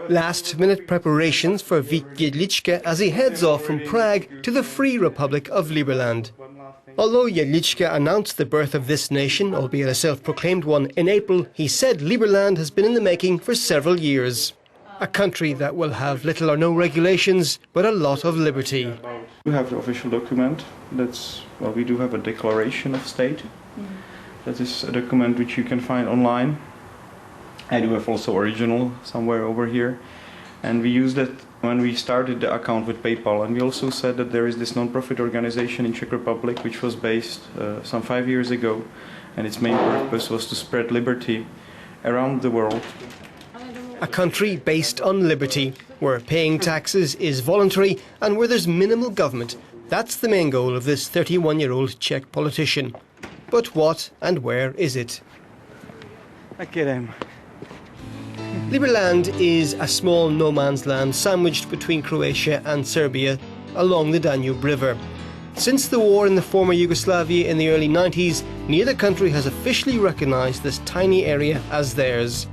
Last-minute preparations for Wit Jedlička as he heads off from Prague to the Free Republic of Liberland. Although Jedlička announced the birth of this nation, albeit a self-proclaimed one, in April, he said Liberland has been in the making for several years. A country that will have little or no regulations, but a lot of liberty. We have the official document. We do have a declaration of state. That is a document which you can find online. I do have also original somewhere over here. And we used it when we started the account with PayPal. And we also said that there is this non-profit organization in Czech Republic which was based some 5 years ago. And its main purpose was to spread liberty around the world. A country based on liberty, where paying taxes is voluntary and where there's minimal government. That's the main goal of this 31-year-old Czech politician. But what and where is it? Liberland is a small no-man's land sandwiched between Croatia and Serbia along the Danube River. Since the war in the former Yugoslavia in the early 90s, neither country has officially recognised this tiny area as theirs.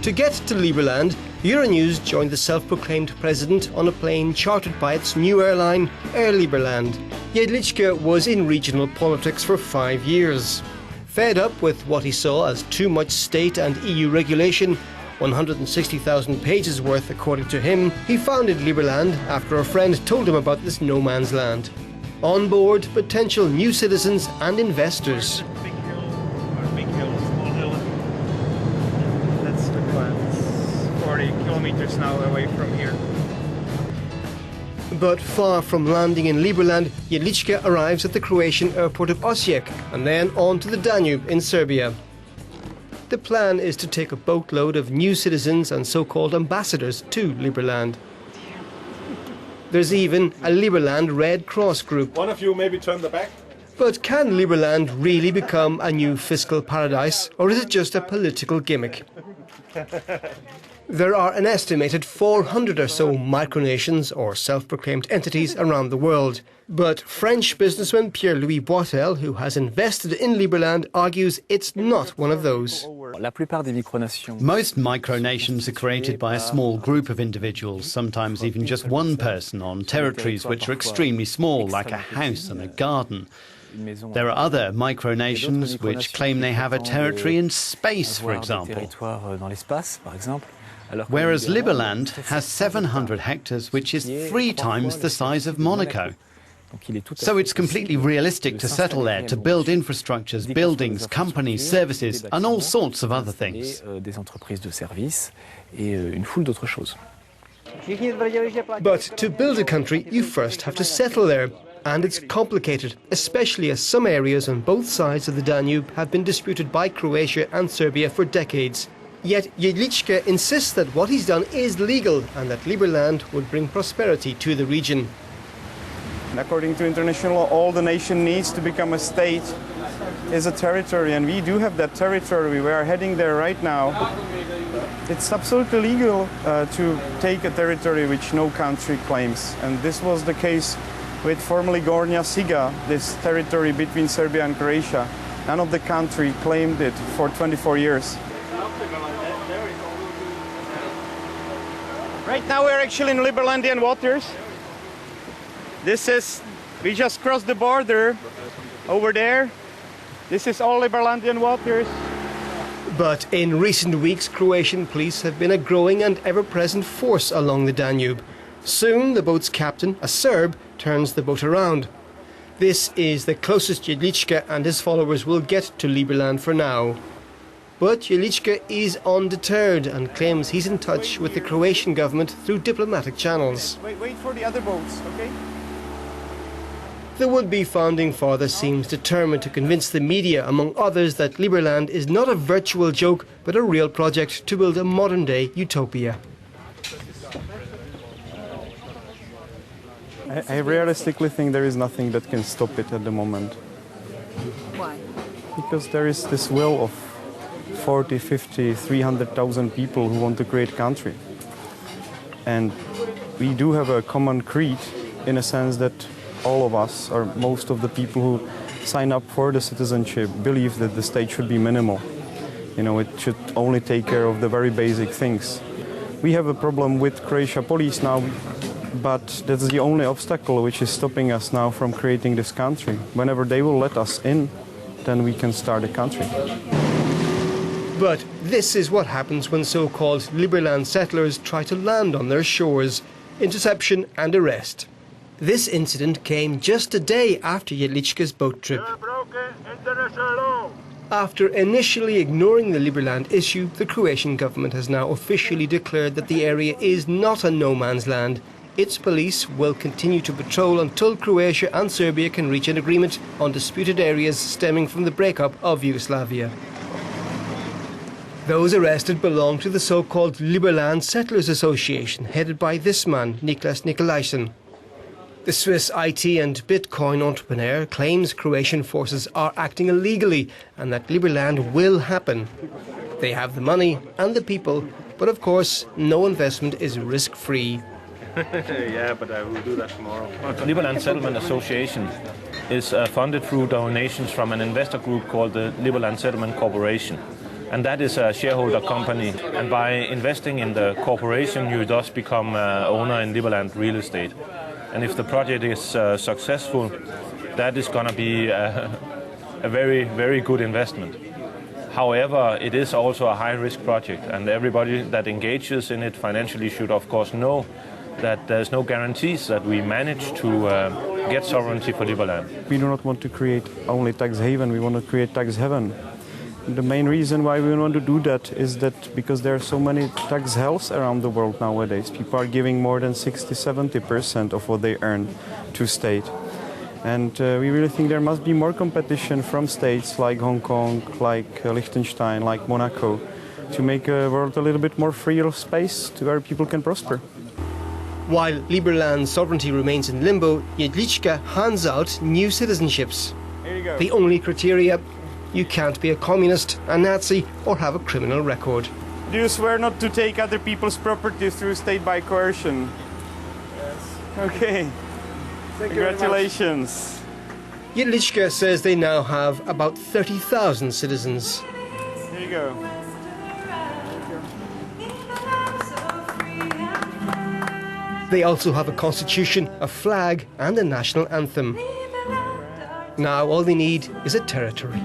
To get to Liberland, Euronews joined the self-proclaimed president on a plane chartered by its new airline, Air Liberland. Jedlička was in regional politics for 5 years. Fed up with what he saw as too much state and EU regulation, 160,000 pages worth according to him, he founded Liberland after a friend told him about this no-man's land. On board, potential new citizens and investors. 40 kilometers now away from here. But far from landing in Liberland, Jedlička arrives at the Croatian airport of Osijek and then on to the Danube in Serbia. The plan is to take a boatload of new citizens and so-called ambassadors to Liberland. There's even a Liberland Red Cross group. One of you maybe turn the back. But can Liberland really become a new fiscal paradise, or is it just a political gimmick? There are an estimated 400 or so micronations or self-proclaimed entities around the world. But French businessman Pierre-Louis Boitel, who has invested in Liberland, argues it's not one of those. Most micronations are created by a small group of individuals, sometimes even just one person, on territories which are extremely small, like a house and a garden. There are other micronations which claim they have a territory in space, for example. Whereas Liberland has 700 hectares, which is 3 times the size of Monaco. So it's completely realistic to settle there, to build infrastructures, buildings, companies, services, and all sorts of other things. But to build a country, you first have to settle there. And it's complicated, especially as some areas on both sides of the Danube have been disputed by Croatia and Serbia for decades. Yet Jedlička insists that what he's done is legal and that Liberland would bring prosperity to the region. And according to international law, all the nation needs to become a state is a territory, and we do have that territory. We are heading there right now. It's absolutely legal to take a territory which no country claims, and this was the case with formerly Gornja Siga, this territory between Serbia and Croatia. None of the country claimed it for 24 years. Right now we're actually in Liberlandian waters. We just crossed the border over there. This is all Liberlandian waters. But in recent weeks, Croatian police have been a growing and ever-present force along the Danube. Soon the boat's captain, a Serb, turns the boat around. This is the closest Jedlička and his followers will get to Liberland for now. But Jedlička is undeterred and claims he's in touch with the Croatian government through diplomatic channels. Wait for the other boats, okay? The would-be founding father seems determined to convince the media, among others, that Liberland is not a virtual joke, but a real project to build a modern-day utopia. I realistically think there is nothing that can stop it at the moment. Why? Because there is this will of 40, 50, 300,000 people who want to create a country. And we do have a common creed in a sense that all of us, or most of the people who sign up for the citizenship, believe that the state should be minimal. You know, it should only take care of the very basic things. We have a problem with Croatia police now, but that's the only obstacle which is stopping us now from creating this country. Whenever they will let us in, then we can start a country. But this is what happens when so-called Liberland settlers try to land on their shores: interception and arrest. This incident came just a day after Jedlička's boat trip. After initially ignoring the Liberland issue, the Croatian government has now officially declared that the area is not a no man's land. Its police will continue to patrol until Croatia and Serbia can reach an agreement on disputed areas stemming from the breakup of Yugoslavia. Those arrested belong to the so-called Liberland Settlers Association, headed by this man, Niklas Nikolaisen. The Swiss IT and Bitcoin entrepreneur claims Croatian forces are acting illegally and that Liberland will happen. They have the money and the people, but of course, no investment is risk-free. Yeah, but I will do that tomorrow. Liberland Settlement Association is funded through donations from an investor group called the Liberland Settlement Corporation. And that is a shareholder company. And by investing in the corporation, you thus become owner in Liberland real estate. And if the project is successful, that is going to be a very, very good investment. However, it is also a high-risk project, and everybody that engages in it financially should, of course, know that there's no guarantees that we manage to get sovereignty for Liberland. We do not want to create only tax haven, we want to create tax heaven. The main reason why we want to do that is that because there are so many tax hells around the world nowadays. People are giving more than 60–70% of what they earn to state. And we really think there must be more competition from states like Hong Kong, like Liechtenstein, like Monaco, to make a world a little bit more freer space to where people can prosper. While Liberland's sovereignty remains in limbo, Jedlička hands out new citizenships. Here you go. The only criteria: you can't be a communist, a Nazi, or have a criminal record. Do you swear not to take other people's property through state by coercion? Yes. Okay. Congratulations. Jedlička says they now have about 30,000 citizens. Here you go. They also have a constitution, a flag, and a national anthem. Now all they need is a territory.